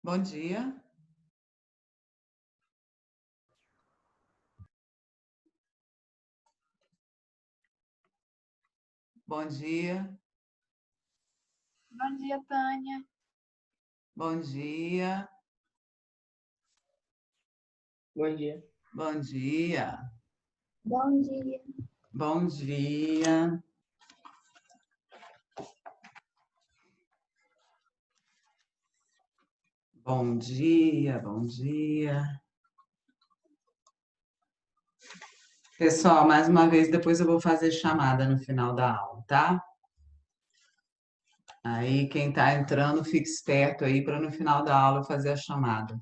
Bom dia. Bom dia. Bom dia, Tânia. Bom dia. Bom dia. Bom dia. Bom dia. Bom dia. Bom dia, bom dia. Pessoal, mais uma vez, depois eu vou fazer chamada no final da aula, tá? Aí, quem tá entrando, fique esperto aí para no final da aula eu fazer a chamada.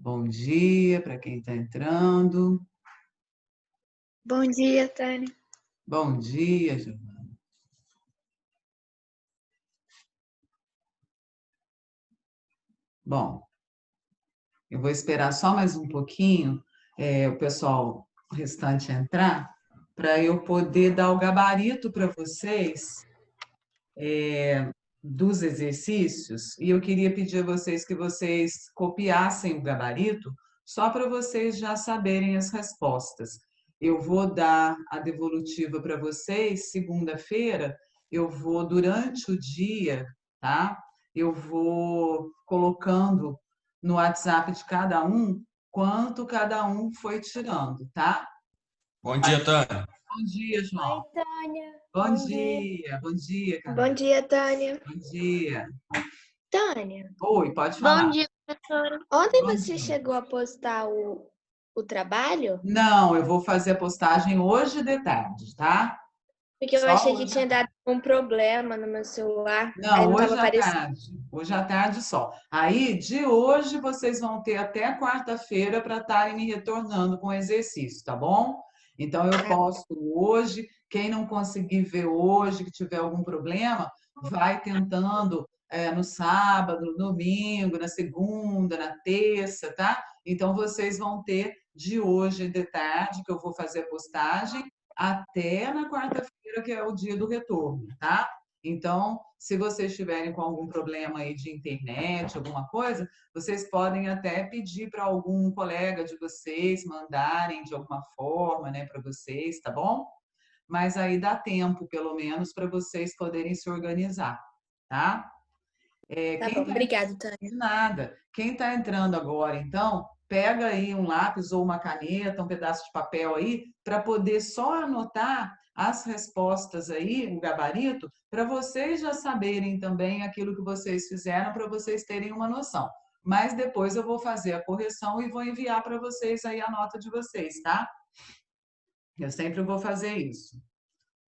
Bom dia para quem está entrando. Bom dia, Tânia. Bom dia, Giovana. Bom, eu vou esperar só mais um pouquinho, o pessoal restante entrar, para eu poder dar o gabarito para vocês dos exercícios. E eu queria pedir a vocês que vocês copiassem o gabarito, só para vocês já saberem as respostas. Eu vou dar a devolutiva para vocês segunda-feira. Eu vou, durante o dia, tá? Eu vou colocando no WhatsApp de cada um quanto cada um foi tirando, tá? Bom dia, Tânia. Bom dia, João. Oi, Tânia. Bom dia. Bom dia, Bom Camila. dia, Tânia. Bom dia. Tânia. Oi, pode Bom falar. dia, professora. Ontem Bom você dia. chegou a postar o trabalho? Não, eu vou fazer a postagem hoje de tarde, tá? Porque eu Só achei que hoje. tinha dado um problema no meu celular. Aí Não, não hoje estava à aparecendo. tarde. Hoje à tarde só. Aí, de hoje, vocês vão ter até quarta-feira para estarem me retornando com o exercício, tá bom? Então, eu posto hoje. Quem não conseguir ver hoje, que tiver algum problema, vai tentando no sábado, no domingo, na segunda, na terça, tá? Então, vocês vão ter de hoje de tarde, que eu vou fazer a postagem, até na quarta-feira, que é o dia do retorno, tá? Então, se vocês estiverem com algum problema aí de internet, alguma coisa, vocês podem até pedir para algum colega de vocês mandarem de alguma forma, né, para vocês, tá bom? Mas aí dá tempo, pelo menos, para vocês poderem se organizar, tá? Tá bom, obrigada, Tânia. Nada. Quem está entrando agora, então, pega aí um lápis ou uma caneta, um pedaço de papel aí, para poder só anotar as respostas aí, o gabarito, para vocês já saberem também aquilo que vocês fizeram, para vocês terem uma noção. Mas depois eu vou fazer a correção e vou enviar para vocês aí a nota de vocês, tá? Eu sempre vou fazer isso.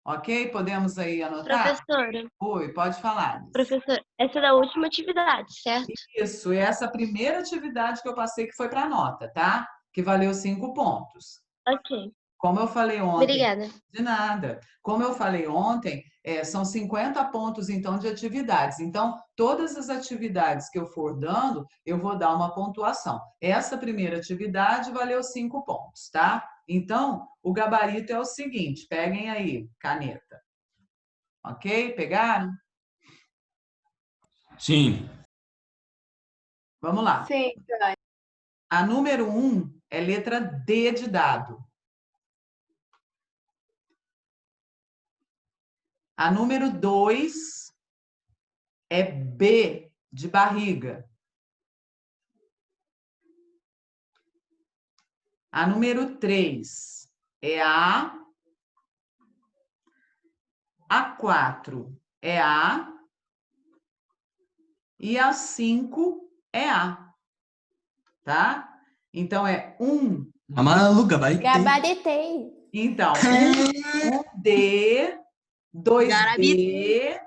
Ok? Podemos aí anotar? Professora, Oi, pode falar. professor, essa é da última atividade, certo? Isso, essa primeira atividade que eu passei que foi para nota, tá? Que valeu 5 pontos. Ok, Como eu falei ontem, obrigada. de nada. Como eu falei ontem, são 50 pontos, então, de atividades. Então, todas as atividades que eu for dando, eu vou dar uma pontuação. Essa primeira atividade valeu 5 pontos, tá? Então, o gabarito é o seguinte, peguem aí, caneta. Ok? Pegaram? Sim. Vamos lá. Sim, Tânia. A número 1 é letra D de dado. A número 2 é B de barriga. A número 3 é A. A 4 é A. E a 5 é A. Tá? Então, é 1. Amalu, gabaritei. Gabaritei. Então, 1D, 2D,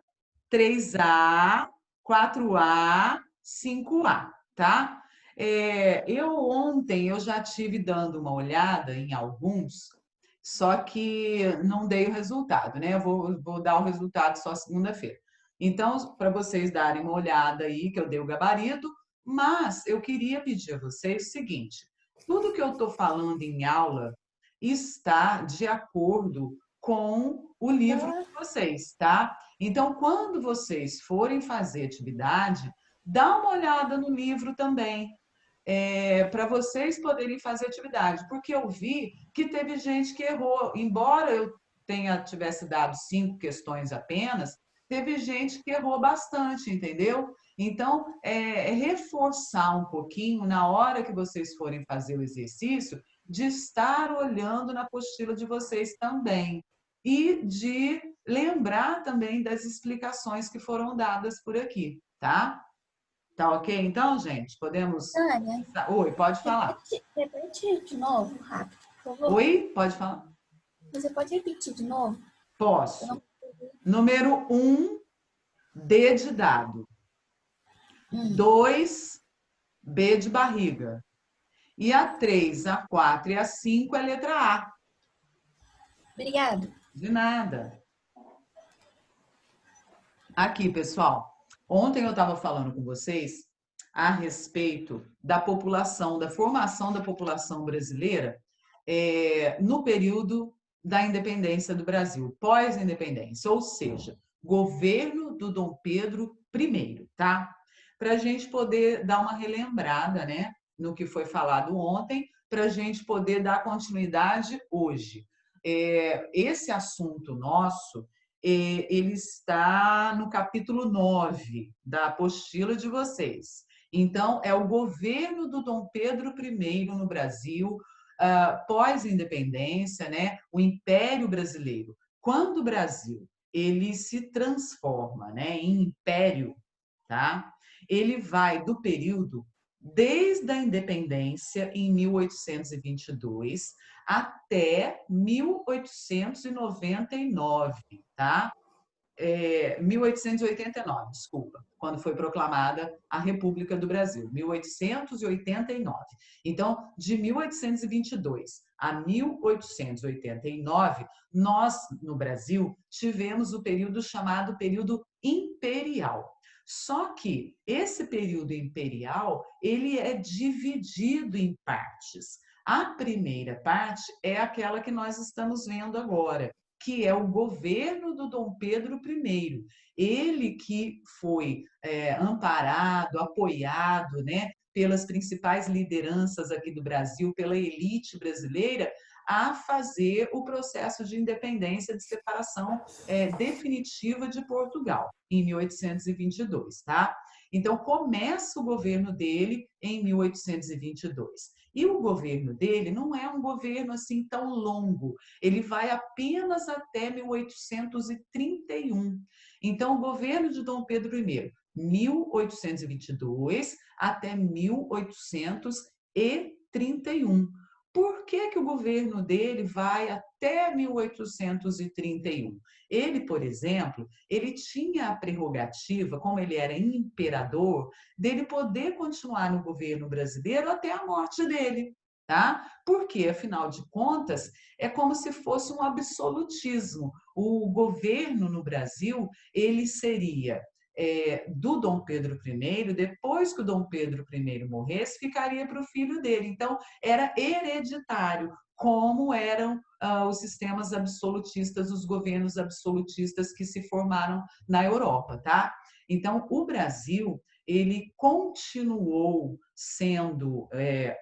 3A, 4A, 5A, tá? Ontem eu já tive dando uma olhada em alguns, só que não dei o resultado, né? Eu vou dar o resultado só segunda-feira. Então, para vocês darem uma olhada aí, que eu dei o gabarito, Mas eu queria pedir a vocês o seguinte: tudo que eu estou falando em aula está de acordo com o livro de vocês, tá? Então, quando vocês forem fazer atividade, dá uma olhada no livro também, para vocês poderem fazer atividade, porque eu vi que teve gente que errou, embora eu tivesse dado 5 questões apenas, teve gente que errou bastante, entendeu? Então, reforçar um pouquinho na hora que vocês forem fazer o exercício, de estar olhando na apostila de vocês também e de lembrar também das explicações que foram dadas por aqui, tá? Tá ok? Então, gente, podemos... Tânia, Oi, pode falar. repete de novo, rápido, por favor. Oi, pode falar. Você pode repetir de novo? Posso. Número 1, D de dado. 2, B de barriga. E a 3, a 4 e a 5 é letra A. Obrigada. De nada. Aqui, pessoal. Ontem eu estava falando com vocês a respeito da população, da formação da população brasileira no período da independência do Brasil, pós-independência, ou seja, governo do Dom Pedro I, tá? Para a gente poder dar uma relembrada, né, no que foi falado ontem, para a gente poder dar continuidade hoje. Esse assunto nosso, ele está no capítulo 9 da apostila de vocês. Então, é o governo do Dom Pedro I no Brasil, pós-independência, né? O Império Brasileiro. Quando o Brasil ele se transforma, né, em império, tá? Ele vai do período desde a independência em 1822 até 1899, tá? 1889, desculpa, quando foi proclamada a República do Brasil, 1889. Então, de 1822 a 1889, nós, no Brasil, tivemos o período chamado período imperial. Só que esse período imperial, ele é dividido em partes. A primeira parte é aquela que nós estamos vendo agora, que é o governo do Dom Pedro I. Ele que foi amparado, apoiado, né, pelas principais lideranças aqui do Brasil, pela elite brasileira, a fazer o processo de independência, de separação definitiva de Portugal, em 1822, tá? Então, começa o governo dele em 1822. E o governo dele não é um governo assim tão longo, ele vai apenas até 1831. Então, o governo de Dom Pedro I, 1822 até 1831. Por que que o governo dele vai até 1831? Ele, por exemplo, ele tinha a prerrogativa, como ele era imperador, dele poder continuar no governo brasileiro até a morte dele, tá? Porque, afinal de contas, é como se fosse um absolutismo. O governo no Brasil, ele seria do Dom Pedro I, depois que o Dom Pedro I morresse, ficaria para o filho dele. Então, era hereditário, como eram os sistemas absolutistas, os governos absolutistas que se formaram na Europa, tá? Então, o Brasil, ele continuou sendo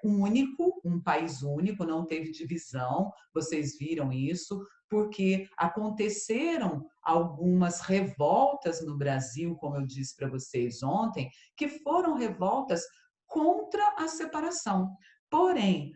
único, um país único, não teve divisão, vocês viram isso, porque aconteceram algumas revoltas no Brasil, como eu disse para vocês ontem, que foram revoltas contra a separação. Porém,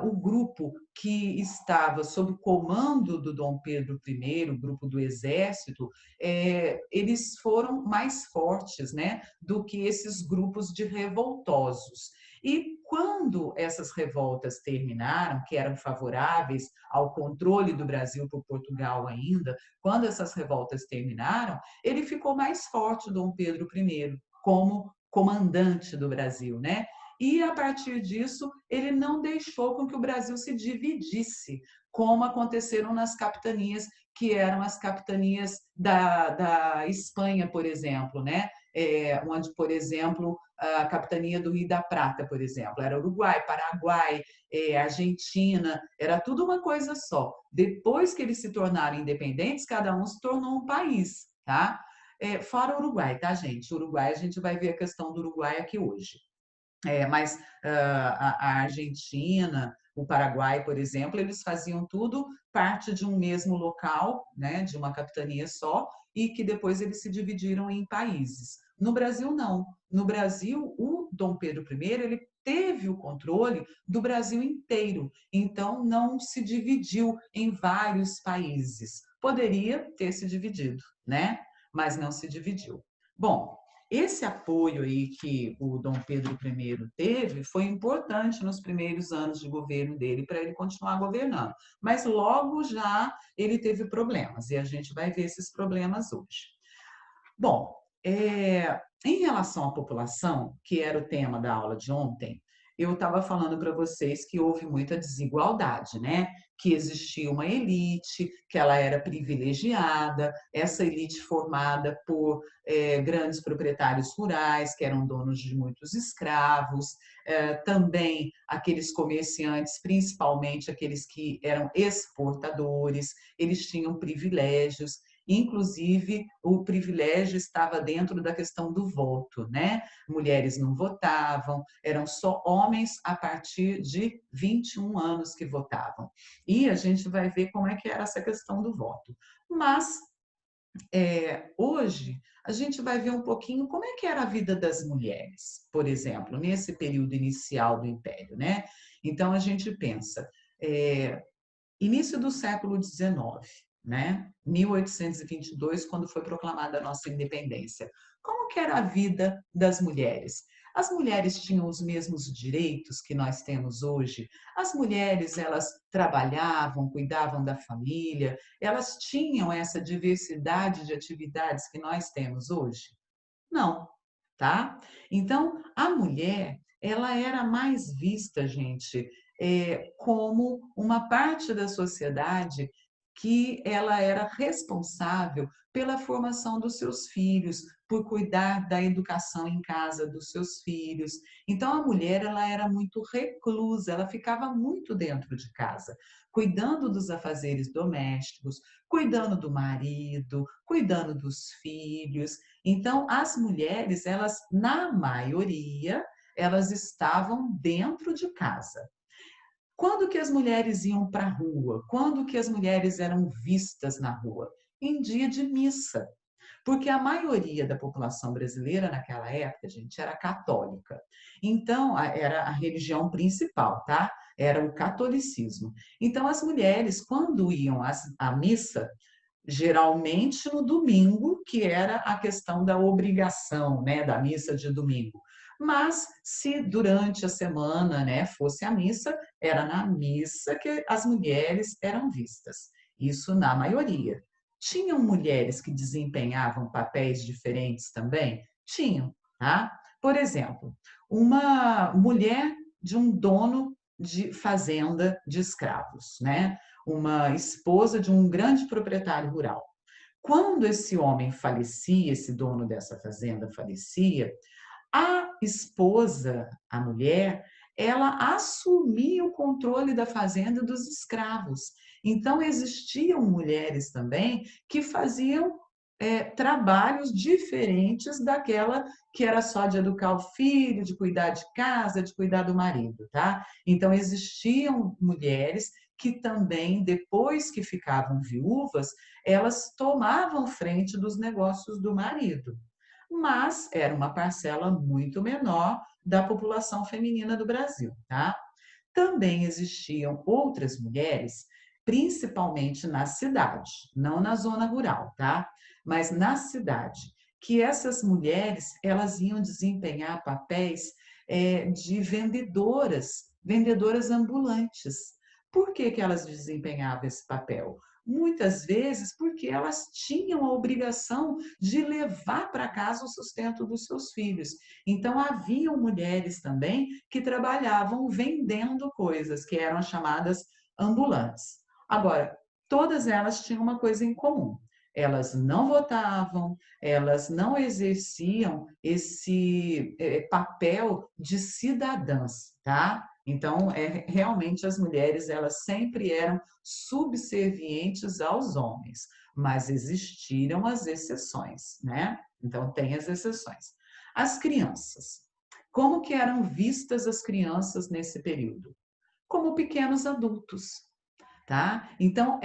o grupo que estava sob o comando do Dom Pedro I, o grupo do Exército, eles foram mais fortes, né, do que esses grupos de revoltosos. E quando essas revoltas terminaram, que eram favoráveis ao controle do Brasil por Portugal ainda, quando essas revoltas terminaram, ele ficou mais forte, Dom Pedro I, como comandante do Brasil, né? E, a partir disso, ele não deixou com que o Brasil se dividisse, como aconteceram nas capitanias, que eram as capitanias da Espanha, por exemplo, né? onde, por exemplo, a capitania do Rio da Prata, por exemplo, era Uruguai, Paraguai, Argentina, era tudo uma coisa só. Depois que eles se tornaram independentes, cada um se tornou um país, tá? Fora o Uruguai, tá, gente? O Uruguai, a gente vai ver a questão do Uruguai aqui hoje. Mas a Argentina, o Paraguai, por exemplo, eles faziam tudo parte de um mesmo local, né, de uma capitania só, e que depois eles se dividiram em países. No Brasil, não. No Brasil, o Dom Pedro I, ele teve o controle do Brasil inteiro, então não se dividiu em vários países. Poderia ter se dividido, né? Mas não se dividiu. Bom, esse apoio aí que o Dom Pedro I teve foi importante nos primeiros anos de governo dele para ele continuar governando, mas logo já ele teve problemas e a gente vai ver esses problemas hoje. Bom, em relação à população, que era o tema da aula de ontem, eu estava falando para vocês que houve muita desigualdade, né? Que existia uma elite, que ela era privilegiada, essa elite formada por grandes proprietários rurais, que eram donos de muitos escravos, também aqueles comerciantes, principalmente aqueles que eram exportadores, eles tinham privilégios. Inclusive, o privilégio estava dentro da questão do voto, né? Mulheres não votavam, eram só homens a partir de 21 anos que votavam. E a gente vai ver como é que era essa questão do voto. Mas, hoje, a gente vai ver um pouquinho como é que era a vida das mulheres, por exemplo, nesse período inicial do Império, né? Então, a gente pensa, início do século XIX, né? 1822, quando foi proclamada a nossa independência. Como que era a vida das mulheres? As mulheres tinham os mesmos direitos que nós temos hoje? As mulheres, elas trabalhavam, cuidavam da família, elas tinham essa diversidade de atividades que nós temos hoje? Não, tá? Então, a mulher, ela era mais vista, gente, como uma parte da sociedade que ela era responsável pela formação dos seus filhos, por cuidar da educação em casa dos seus filhos. Então, a mulher, ela era muito reclusa, ela ficava muito dentro de casa, cuidando dos afazeres domésticos, cuidando do marido, cuidando dos filhos. Então, as mulheres, elas, na maioria, elas estavam dentro de casa. Quando que as mulheres iam para a rua? Quando que as mulheres eram vistas na rua? Em dia de missa. Porque a maioria da população brasileira naquela época, gente, era católica. Então, era a religião principal, tá? Era o catolicismo. Então, as mulheres, quando iam à missa, geralmente no domingo, que era a questão da obrigação, né, da missa de domingo. Mas se durante a semana, né, fosse a missa, era na missa que as mulheres eram vistas. Isso na maioria. Tinham mulheres que desempenhavam papéis diferentes também? Tinham, tá? Por exemplo, uma mulher de um dono de fazenda de escravos, né? Uma esposa de um grande proprietário rural. Quando esse homem falecia, esse dono dessa fazenda falecia, a esposa, a mulher, ela assumia o controle da fazenda dos escravos. Então, existiam mulheres também que faziam trabalhos diferentes daquela que era só de educar o filho, de cuidar de casa, de cuidar do marido, tá? Então, existiam mulheres que também, depois que ficavam viúvas, elas tomavam frente dos negócios do marido. Mas era uma parcela muito menor da população feminina do Brasil, tá? Também existiam outras mulheres, principalmente na cidade, não na zona rural, tá? Mas na cidade, que essas mulheres, elas iam desempenhar papéis de vendedoras ambulantes. Por que que elas desempenhavam esse papel? Muitas vezes porque elas tinham a obrigação de levar para casa o sustento dos seus filhos. Então, haviam mulheres também que trabalhavam vendendo coisas, que eram chamadas ambulantes. Agora, todas elas tinham uma coisa em comum. elas não votavam, elas não exerciam esse papel de cidadãs, tá? Então, realmente as mulheres, elas sempre eram subservientes aos homens, mas existiram as exceções, né? Então, tem as exceções. As crianças. Como que eram vistas as crianças nesse período? Como pequenos adultos, tá? Então,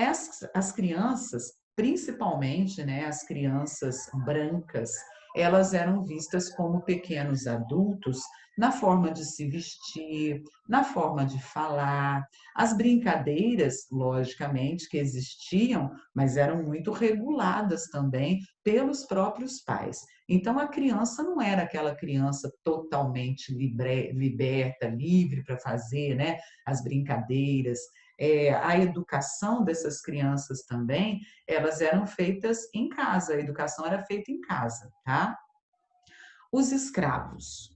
as crianças, principalmente, né, as crianças brancas, elas eram vistas como pequenos adultos na forma de se vestir, na forma de falar. As brincadeiras, logicamente, que existiam, mas eram muito reguladas também pelos próprios pais. Então, a criança não era aquela criança totalmente liberta, livre para fazer, né, as brincadeiras. A educação dessas crianças também, elas eram feitas em casa, a educação era feita em casa, tá? Os escravos.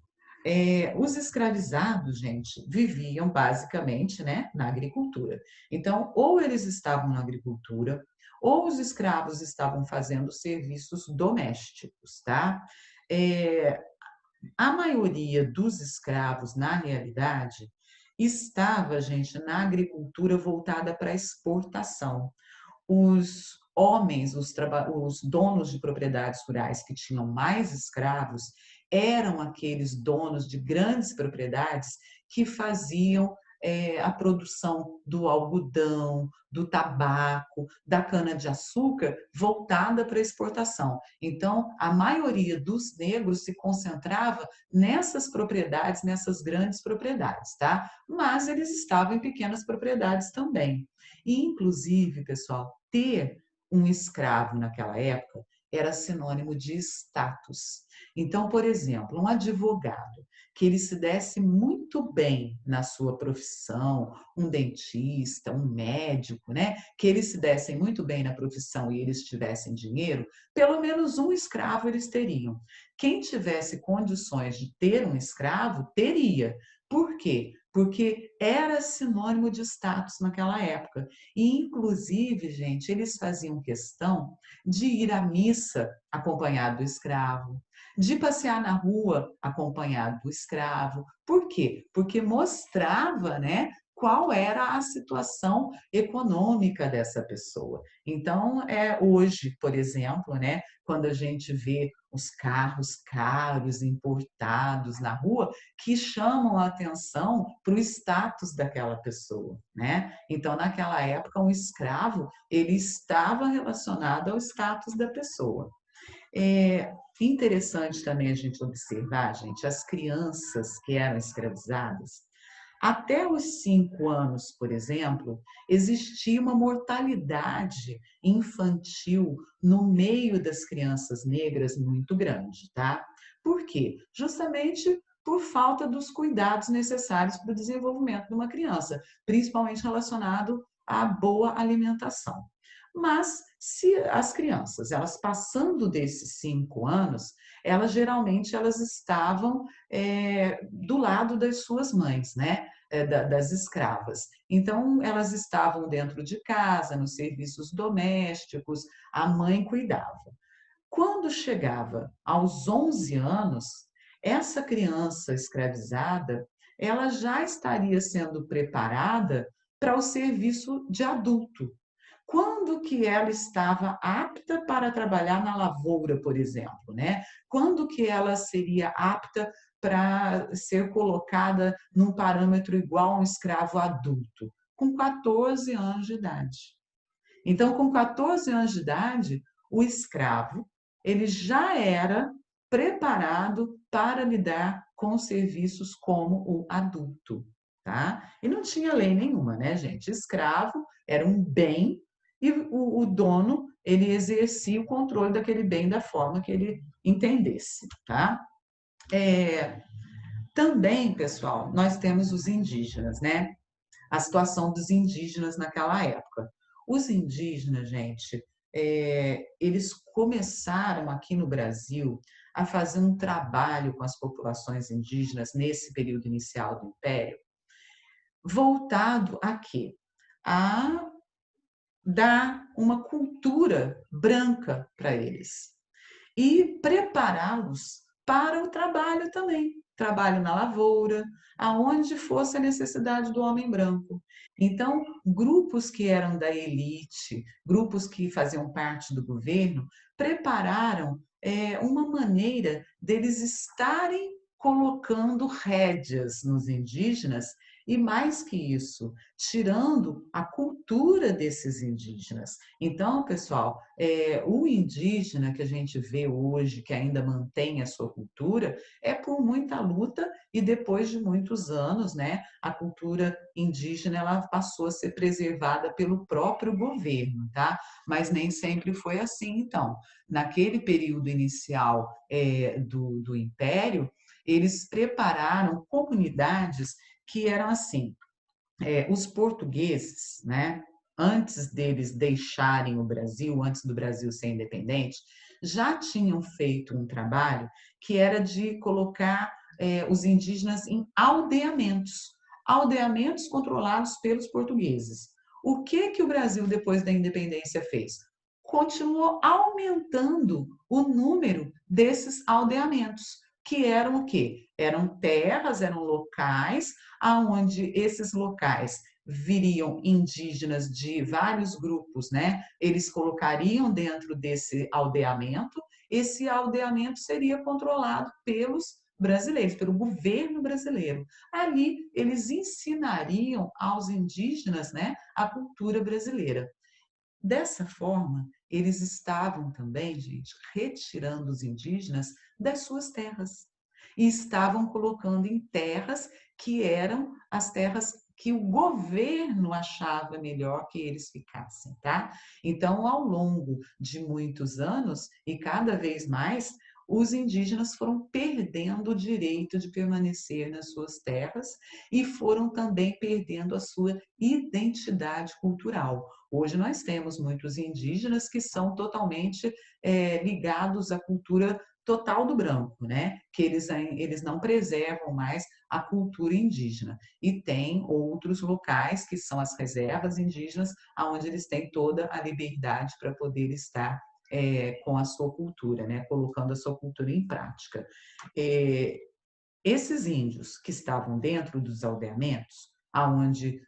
Os escravizados, gente, viviam basicamente, né, na agricultura. Então, ou eles estavam na agricultura, ou os escravos estavam fazendo serviços domésticos, tá? A maioria dos escravos, na realidade, estava, gente, na agricultura voltada para exportação. Os homens, os donos de propriedades rurais que tinham mais escravos, eram aqueles donos de grandes propriedades que faziam a produção do algodão, do tabaco, da cana-de-açúcar voltada para exportação. Então, a maioria dos negros se concentrava nessas propriedades, nessas grandes propriedades, tá? Mas eles estavam em pequenas propriedades também. E, inclusive, pessoal, ter um escravo naquela época era sinônimo de status. Então, por exemplo, um advogado que ele se desse muito bem na sua profissão, um dentista, um médico, né? Que eles se dessem muito bem na profissão e eles tivessem dinheiro, pelo menos um escravo eles teriam. Quem tivesse condições de ter um escravo, teria. Por quê? Porque era sinônimo de status naquela época. E, inclusive, gente, eles faziam questão de ir à missa acompanhado do escravo, de passear na rua acompanhado do escravo. Por quê? Porque mostrava, né, qual era a situação econômica dessa pessoa. Então, hoje, por exemplo, né, quando a gente vê os carros caros importados na rua, que chamam a atenção para o status daquela pessoa, né? Então, naquela época, um escravo, ele estava relacionado ao status da pessoa. Interessante também a gente observar, gente, as crianças que eram escravizadas, até os 5 anos, por exemplo, existia uma mortalidade infantil no meio das crianças negras muito grande, tá? Por quê? Justamente por falta dos cuidados necessários para o desenvolvimento de uma criança, principalmente relacionado à boa alimentação. Mas se as crianças, elas passando desses 5 anos, elas geralmente elas estavam do lado das suas mães, né? Das escravas. Então, elas estavam dentro de casa, nos serviços domésticos, a mãe cuidava. Quando chegava aos 11 anos, essa criança escravizada, ela já estaria sendo preparada para o serviço de adulto. Quando que ela estava apta para trabalhar na lavoura, por exemplo, né? Quando que ela seria apta para ser colocada num parâmetro igual a um escravo adulto? Com 14 anos de idade. Então, com 14 anos de idade, o escravo, ele já era preparado para lidar com serviços como o adulto, tá? E não tinha lei nenhuma, né, gente? Escravo era um bem e o dono, ele exercia o controle daquele bem da forma que ele entendesse, tá? Também, pessoal, nós temos os indígenas, né? A situação dos indígenas naquela época. Os indígenas, gente, eles começaram aqui no Brasil a fazer um trabalho com as populações indígenas nesse período inicial do Império, voltado a quê? A dar uma cultura branca para eles e prepará-los para o trabalho também, trabalho na lavoura, aonde fosse a necessidade do homem branco. Então, grupos que eram da elite, grupos que faziam parte do governo, prepararam uma maneira deles estarem colocando rédeas nos indígenas e, mais que isso, tirando a cultura desses indígenas. Então, pessoal, o indígena que a gente vê hoje, que ainda mantém a sua cultura, é por muita luta e depois de muitos anos, né, a cultura indígena ela passou a ser preservada pelo próprio governo, tá? Mas nem sempre foi assim, então. Naquele período inicial do Império, eles prepararam comunidades que eram assim, os portugueses, né, antes deles deixarem o Brasil, antes do Brasil ser independente, já tinham feito um trabalho que era de colocar os indígenas em aldeamentos, aldeamentos controlados pelos portugueses. O que o Brasil, depois da independência, fez? Continuou aumentando o número desses aldeamentos, que eram o quê? Eram terras, eram locais aonde esses locais viriam indígenas de vários grupos, né? Eles colocariam dentro desse aldeamento, esse aldeamento seria controlado pelos brasileiros, pelo governo brasileiro. Ali eles ensinariam aos indígenas, né, a cultura brasileira. Dessa forma, eles estavam também, gente, retirando os indígenas das suas terras e estavam colocando em terras que eram as terras que o governo achava melhor que eles ficassem, tá? Então, ao longo de muitos anos e cada vez mais, os indígenas foram perdendo o direito de permanecer nas suas terras e foram também perdendo a sua identidade cultural. Hoje nós temos muitos indígenas que são totalmente ligados à cultura total do branco, né? Que eles não preservam mais a cultura indígena. E tem outros locais, que são as reservas indígenas, onde eles têm toda a liberdade para poder estar com a sua cultura, né? Colocando a sua cultura em prática. Esses índios que estavam dentro dos aldeamentos, aonde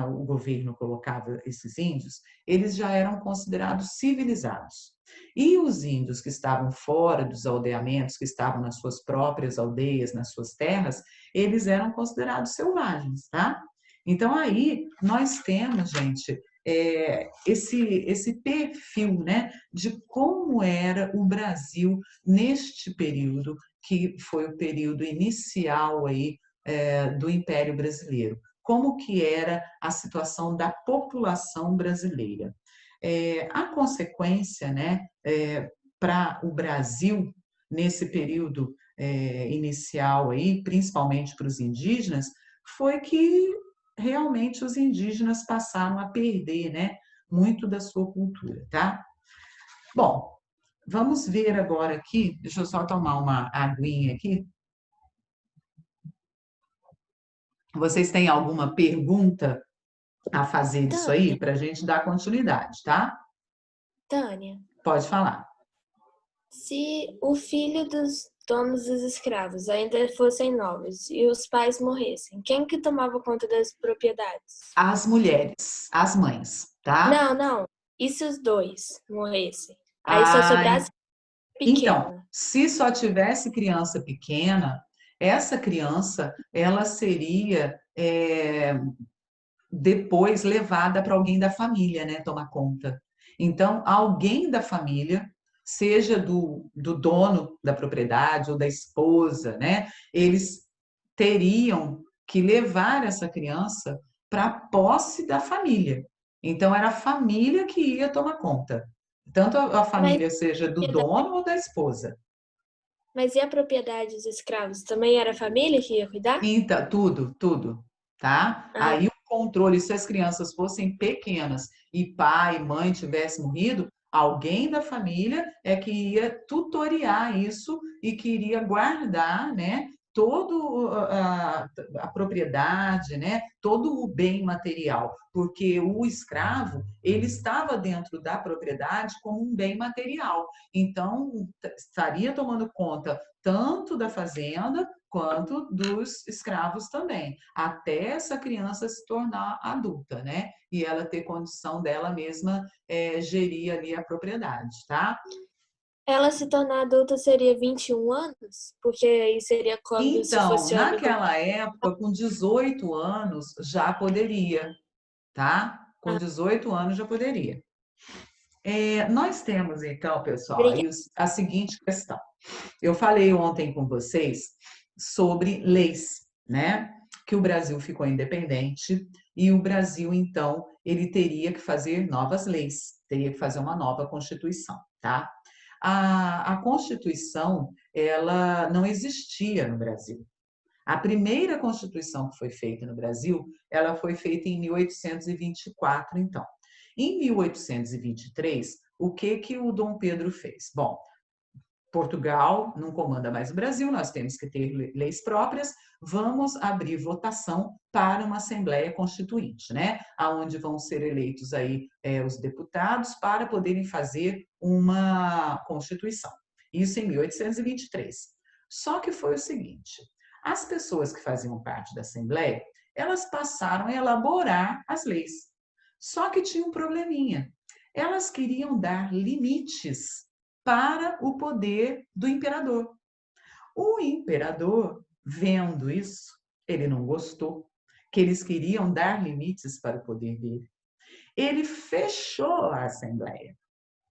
o governo colocava esses índios, eles já eram considerados civilizados. E os índios que estavam fora dos aldeamentos, que estavam nas suas próprias aldeias, nas suas terras, eles eram considerados selvagens, tá? Então aí nós temos, gente, esse perfil, né, de como era o Brasil neste período, que foi o período inicial aí, do Império Brasileiro. Como que era a situação da população brasileira. A consequência, né, para o Brasil, nesse período inicial, aí, principalmente para os indígenas, foi que realmente os indígenas passaram a perder, né, muito da sua cultura, tá? Bom, vamos ver agora aqui, deixa eu só tomar uma aguinha aqui. Vocês têm alguma pergunta a fazer disso aí para a gente dar continuidade, tá? Tânia, Pode falar. se o filho dos donos dos escravos ainda fossem novos e os pais morressem, quem que tomava conta das propriedades? As mulheres, as mães, tá? Não. E se os dois morressem? Aí só sobrasse Então, pequena. se só tivesse criança pequena, essa criança, ela seria depois levada para alguém da família, né, tomar conta. Então, alguém da família, seja do dono da propriedade ou da esposa, né, eles teriam que levar essa criança para a posse da família. Então, era a família que ia tomar conta. Tanto a família seja do dono ou da esposa. Mas e a propriedade dos escravos? Também era a família que ia cuidar? Então, tudo, tá? Aí o controle, se as crianças fossem pequenas e pai e mãe tivessem morrido, alguém da família é que ia tutoriar isso e que iria guardar, né, todo a propriedade, né? Todo o bem material, porque o escravo, ele estava dentro da propriedade como um bem material. Então, estaria tomando conta tanto da fazenda quanto dos escravos também, até essa criança se tornar adulta, né? E ela ter condição dela mesma gerir ali a propriedade, tá? Ela se tornar adulta seria 21 anos? Porque aí seria quando se Então, fosse homem. naquela época, com 18 anos já poderia, tá? Com 18 anos já poderia. Nós temos, então, pessoal, aí Obrigada. a seguinte questão. Eu falei ontem com vocês sobre leis, né? Que o Brasil ficou independente e o Brasil, então, ele teria que fazer novas leis, teria que fazer uma nova Constituição, tá? A Constituição, ela não existia no Brasil. A primeira Constituição que foi feita no Brasil, ela foi feita em 1824, então. Em 1823, o que o Dom Pedro fez? Bom, Portugal não comanda mais o Brasil, nós temos que ter leis próprias, vamos abrir votação para uma Assembleia Constituinte, né? Onde vão ser eleitos aí os deputados para poderem fazer uma Constituição. Isso em 1823. Só que foi o seguinte, as pessoas que faziam parte da Assembleia, elas passaram a elaborar as leis. Só que tinha um probleminha. Elas queriam dar limites para o poder do imperador. O imperador, vendo isso, ele não gostou, que eles queriam dar limites para o poder dele. Ele fechou a Assembleia.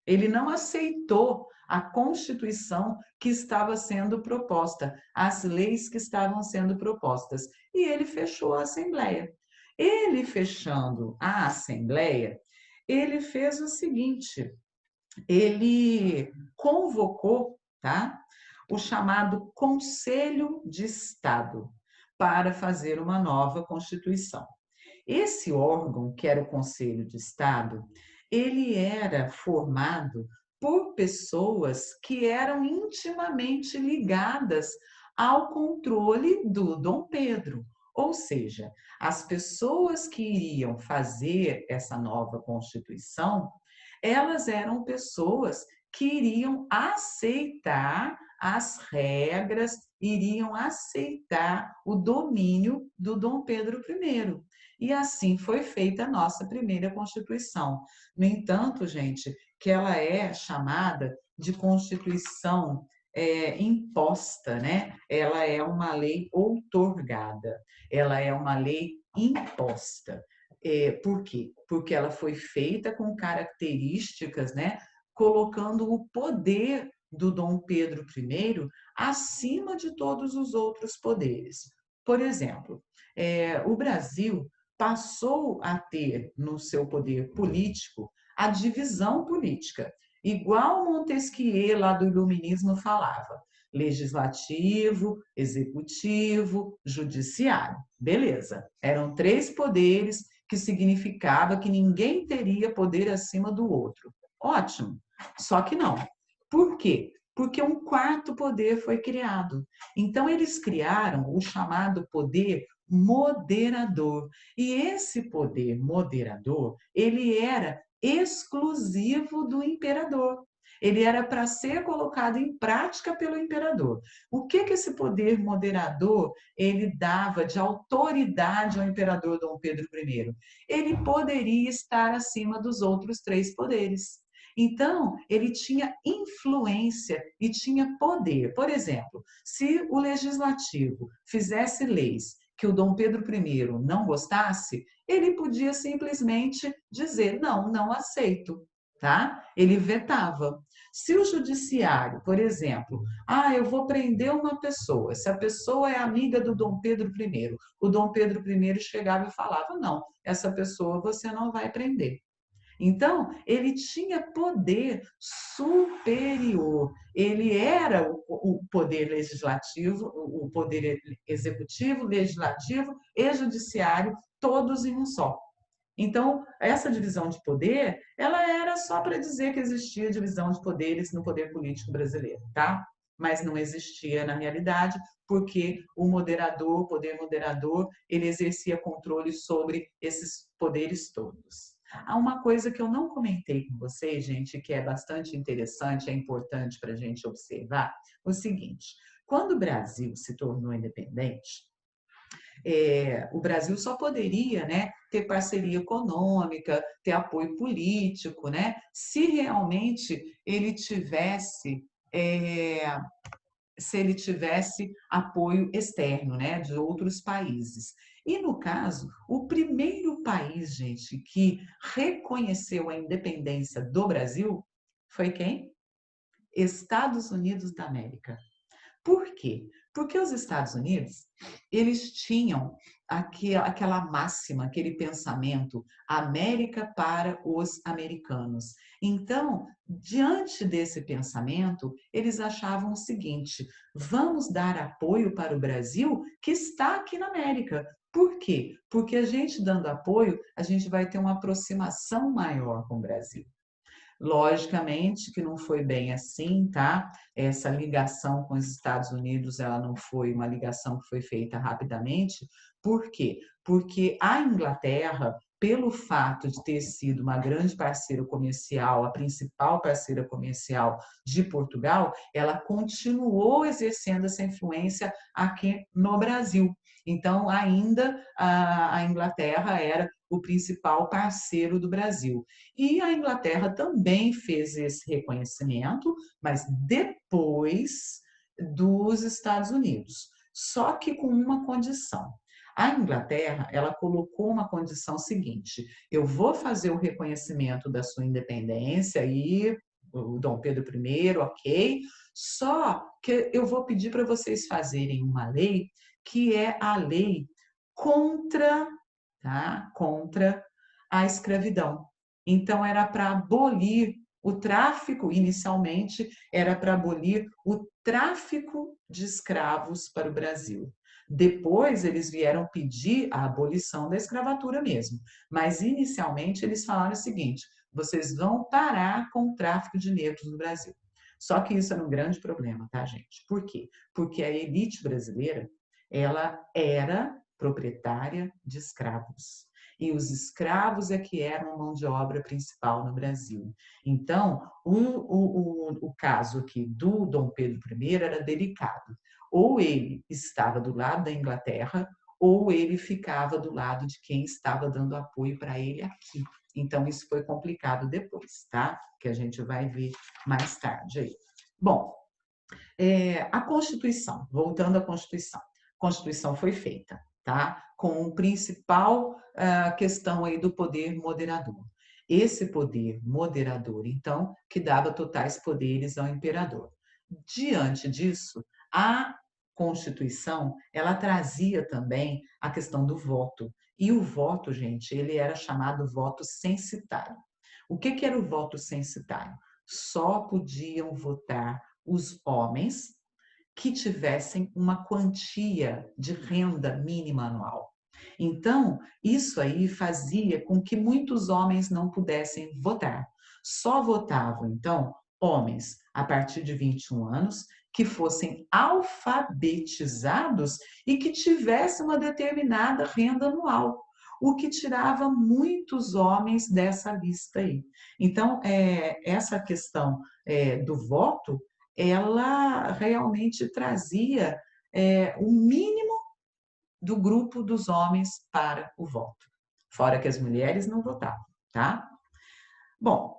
Ele não aceitou a Constituição que estava sendo proposta, as leis que estavam sendo propostas. E ele fechou a Assembleia. Ele fechando a Assembleia, ele fez o seguinte, ele convocou, tá, o chamado Conselho de Estado para fazer uma nova Constituição. Esse órgão, que era o Conselho de Estado, ele era formado por pessoas que eram intimamente ligadas ao controle do Dom Pedro. Ou seja, as pessoas que iriam fazer essa nova Constituição, elas eram pessoas que iriam aceitar as regras, iriam aceitar o domínio do Dom Pedro I. E assim foi feita a nossa primeira Constituição. No entanto, gente, que ela é chamada de Constituição imposta, né? Ela é uma lei outorgada, ela é uma lei imposta. Por quê? Porque ela foi feita com características, né? Colocando o poder do Dom Pedro I acima de todos os outros poderes. Por exemplo, o Brasil passou a ter no seu poder político a divisão política, igual Montesquieu lá do Iluminismo falava, legislativo, executivo, judiciário. Beleza, eram 3 poderes que significava que ninguém teria poder acima do outro. Ótimo, só que não. Por quê? Porque um 4º poder foi criado. Então, eles criaram o chamado poder moderador. E esse poder moderador, ele era exclusivo do imperador. Ele era para ser colocado em prática pelo imperador. O que esse poder moderador ele dava de autoridade ao imperador Dom Pedro I? Ele poderia estar acima dos outros 3 poderes. Então, ele tinha influência e tinha poder. Por exemplo, se o legislativo fizesse leis que o Dom Pedro I não gostasse, ele podia simplesmente dizer, não aceito, tá? Ele vetava. Se o judiciário, por exemplo, eu vou prender uma pessoa, se a pessoa é amiga do Dom Pedro I, o Dom Pedro I chegava e falava, não, essa pessoa você não vai prender. Então, ele tinha poder superior. Ele era o poder legislativo, o poder executivo, legislativo e judiciário, todos em um só. Então, essa divisão de poder, ela era só para dizer que existia divisão de poderes no poder político brasileiro, tá? mas não existia na realidade, porque o moderador, o poder moderador, ele exercia controle sobre esses poderes todos. Há uma coisa que eu não comentei com vocês, gente, que é bastante interessante, é importante para a gente observar, o seguinte: quando o Brasil se tornou independente, o Brasil só poderia, né, ter parceria econômica, ter apoio político, né, se realmente ele tivesse se ele tivesse apoio externo, né, de outros países. E, no caso, o primeiro país, gente, que reconheceu a independência do Brasil foi quem? Estados Unidos da América. Por quê? Porque os Estados Unidos, eles tinham aquela máxima, aquele pensamento, América para os americanos. Então, diante desse pensamento, eles achavam o seguinte: vamos dar apoio para o Brasil que está aqui na América. Por quê? Porque a gente dando apoio, a gente vai ter uma aproximação maior com o Brasil. Logicamente que não foi bem assim, tá? Essa ligação com os Estados Unidos, ela não foi uma ligação que foi feita rapidamente. Por quê? Porque a Inglaterra, pelo fato de ter sido uma grande parceira comercial, a principal parceira comercial de Portugal, ela continuou exercendo essa influência aqui no Brasil. Então, ainda a Inglaterra era o principal parceiro do Brasil. E a Inglaterra também fez esse reconhecimento, mas depois dos Estados Unidos. Só que com uma condição. A Inglaterra, ela colocou uma condição seguinte: eu vou fazer o reconhecimento da sua independência e o Dom Pedro I, ok, só que eu vou pedir para vocês fazerem uma lei que é a lei contra, tá? Contra a escravidão. Então, era para abolir o tráfico, inicialmente, era para abolir o tráfico de escravos para o Brasil. Depois, eles vieram pedir a abolição da escravatura mesmo. Mas, inicialmente, eles falaram o seguinte: vocês vão parar com o tráfico de negros no Brasil. Só que isso era um grande problema, tá, gente? Por quê? Porque a elite brasileira, ela era proprietária de escravos. E os escravos é que eram a mão de obra principal no Brasil. Então, o caso aqui do Dom Pedro I era delicado. Ou ele estava do lado da Inglaterra, ou ele ficava do lado de quem estava dando apoio para ele aqui. Então, isso foi complicado depois, tá? Que a gente vai ver mais tarde aí. Bom, a Constituição, voltando à Constituição. A Constituição foi feita, tá? Com o principal questão aí do poder moderador. Esse poder moderador, então, que dava totais poderes ao imperador. Diante disso, a Constituição, ela trazia também a questão do voto. E o voto, gente, ele era chamado voto censitário. O que era o voto censitário? Só podiam votar os homens que tivessem uma quantia de renda mínima anual. Então, isso aí fazia com que muitos homens não pudessem votar. Só votavam, então, homens a partir de 21 anos que fossem alfabetizados e que tivessem uma determinada renda anual, o que tirava muitos homens dessa lista aí. Então, essa questão do voto, ela realmente trazia o mínimo do grupo dos homens para o voto. Fora que as mulheres não votavam, tá? Bom,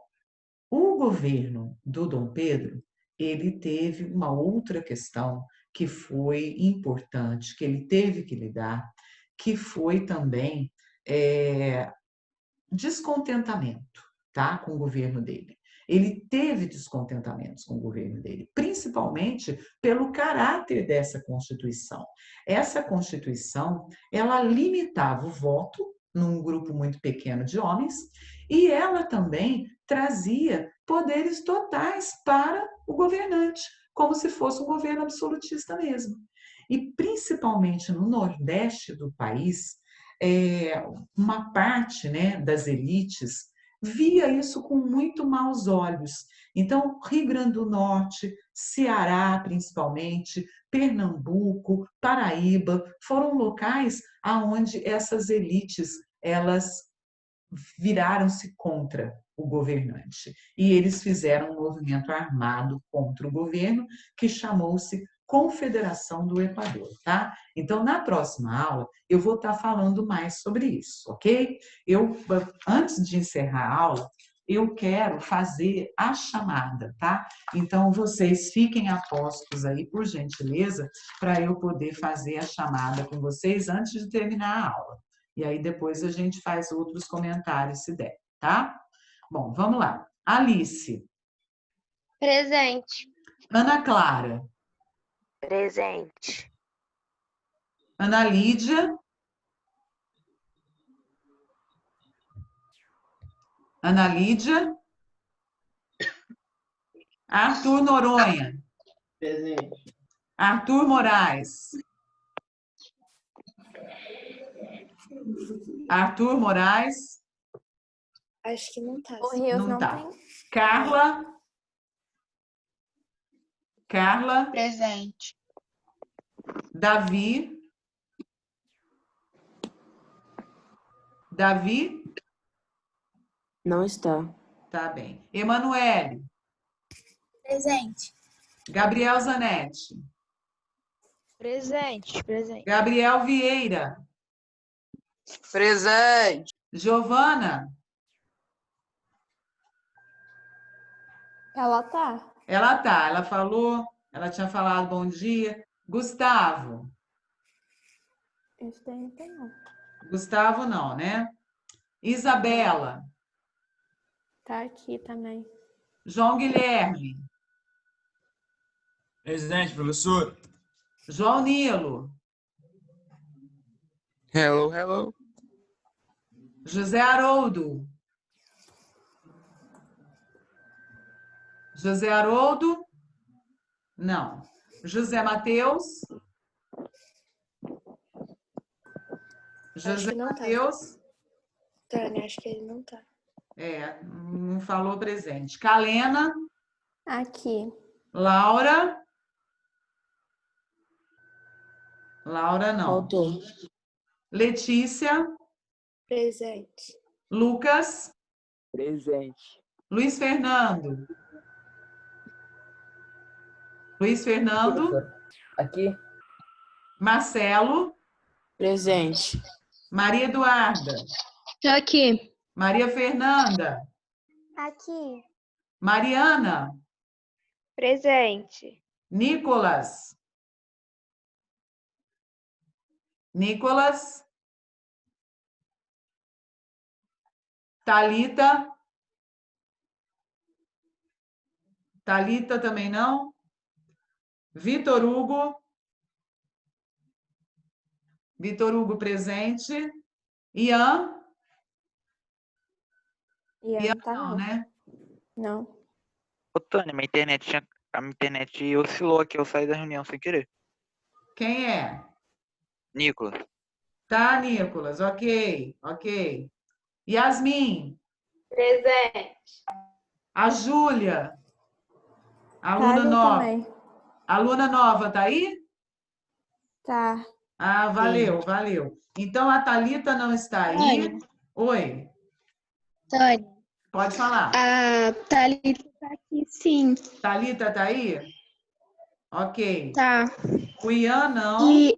o governo do Dom Pedro, ele teve uma outra questão que foi importante, que ele teve que lidar, que foi também descontentamento, tá? Com o governo dele. Ele teve descontentamentos com o governo dele, principalmente pelo caráter dessa Constituição. Essa Constituição, ela limitava o voto num grupo muito pequeno de homens e ela também trazia poderes totais para o governante, como se fosse um governo absolutista mesmo. E principalmente no Nordeste do país, uma parte, né, das elites via isso com muito maus olhos. Então, Rio Grande do Norte, Ceará principalmente, Pernambuco, Paraíba, foram locais aonde essas elites, elas viraram-se contra o governante. E eles fizeram um movimento armado contra o governo, que chamou-se Confederação do Equador, tá? Então, na próxima aula, eu vou estar falando mais sobre isso, ok? Antes de encerrar a aula, eu quero fazer a chamada, tá? Então, vocês fiquem a postos aí, por gentileza, para eu poder fazer a chamada com vocês antes de terminar a aula. E aí depois a gente faz outros comentários, se der, tá? Bom, vamos lá. Alice. Presente. Ana Clara. Presente. Ana Lídia. Ana Lídia. Arthur Noronha. Presente. Arthur Moraes. Arthur Moraes. Acho que não tá. O Rios Não não tá. tem. Carla. Carla. Presente. Davi. Davi. Não está. Tá bem. Emanuele. Presente. Gabriel Zanetti. Presente. Presente. Gabriel Vieira. Presente. Giovana. Ela tá. Ela tá, ela falou, ela tinha falado bom dia. Gustavo. Esse daí não tem, não. Gustavo não, né? Isabela. Tá aqui também. João Guilherme. Presente, professor. João Nilo. Hello, hello. José Haroldo. José Haroldo? Não. José Mateus? José que não tá. Mateus? Tânia, acho que ele não tá. Não falou presente. Calena? Aqui. Laura? Laura não. Faltou. Letícia? Presente. Lucas? Presente. Luiz Fernando? Luiz Fernando? Aqui. Marcelo? Presente. Maria Eduarda? Tô aqui. Maria Fernanda? Aqui. Mariana? Presente. Nicolas? Nicolas? Talita? Talita também não? Vitor Hugo? Vitor Hugo presente. Ian? Ian tá Não, não. né? Não. Ô, Tânia, a minha internet oscilou aqui, eu saí da reunião sem querer. Quem é? Nicolas. Tá, Nicolas. Ok, ok. Yasmin? Presente. A Júlia? Tá Aluna ali nova. também. Aluna nova, tá aí? Tá. Ah, valeu, valeu. Então, a Thalita não está aí. Tânia. Oi, Tânia. pode falar. A Thalita tá aqui, sim. Thalita tá aí? Ok. Tá. O Ian não. E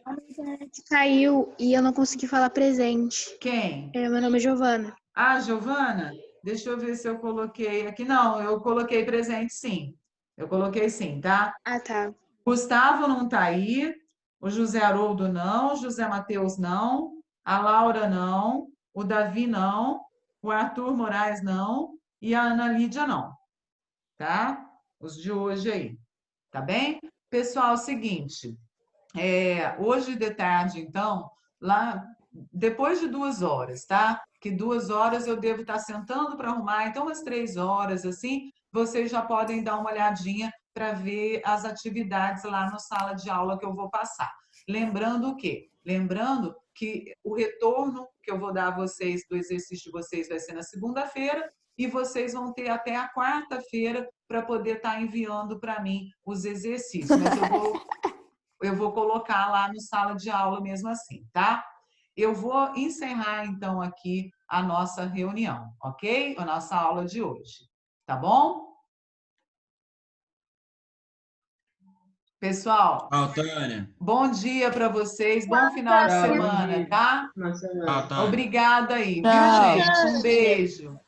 a minha internet caiu e eu não consegui falar presente. Quem? Meu nome é Giovana. Ah, Giovana? Deixa eu ver se eu coloquei aqui. Não, eu coloquei presente sim. Eu coloquei sim, tá? Ah, tá. Gustavo não tá aí. O José Haroldo não. O José Mateus não. A Laura não. O Davi não. O Arthur Moraes não. E a Ana Lídia não. Tá? Os de hoje aí. Tá bem? Pessoal, é o seguinte. Hoje de tarde, então, lá, depois de 2 horas, tá? Que 2 horas eu devo estar sentando para arrumar, então umas 3 horas, assim, vocês já podem dar uma olhadinha para ver as atividades lá na sala de aula que eu vou passar. Lembrando o quê? Lembrando que o retorno que eu vou dar a vocês do exercício de vocês vai ser na segunda-feira e vocês vão ter até a quarta-feira para poder estar enviando para mim os exercícios. Mas eu vou colocar lá no sala de aula mesmo assim, tá? Eu vou encerrar, então, aqui a nossa reunião, ok? A nossa aula de hoje, tá bom? Pessoal, Tchau, Tânia. bom dia para vocês, bom final de semana, tá? Tchau, Tânia. Obrigada aí, viu, Tchau. gente? Um beijo.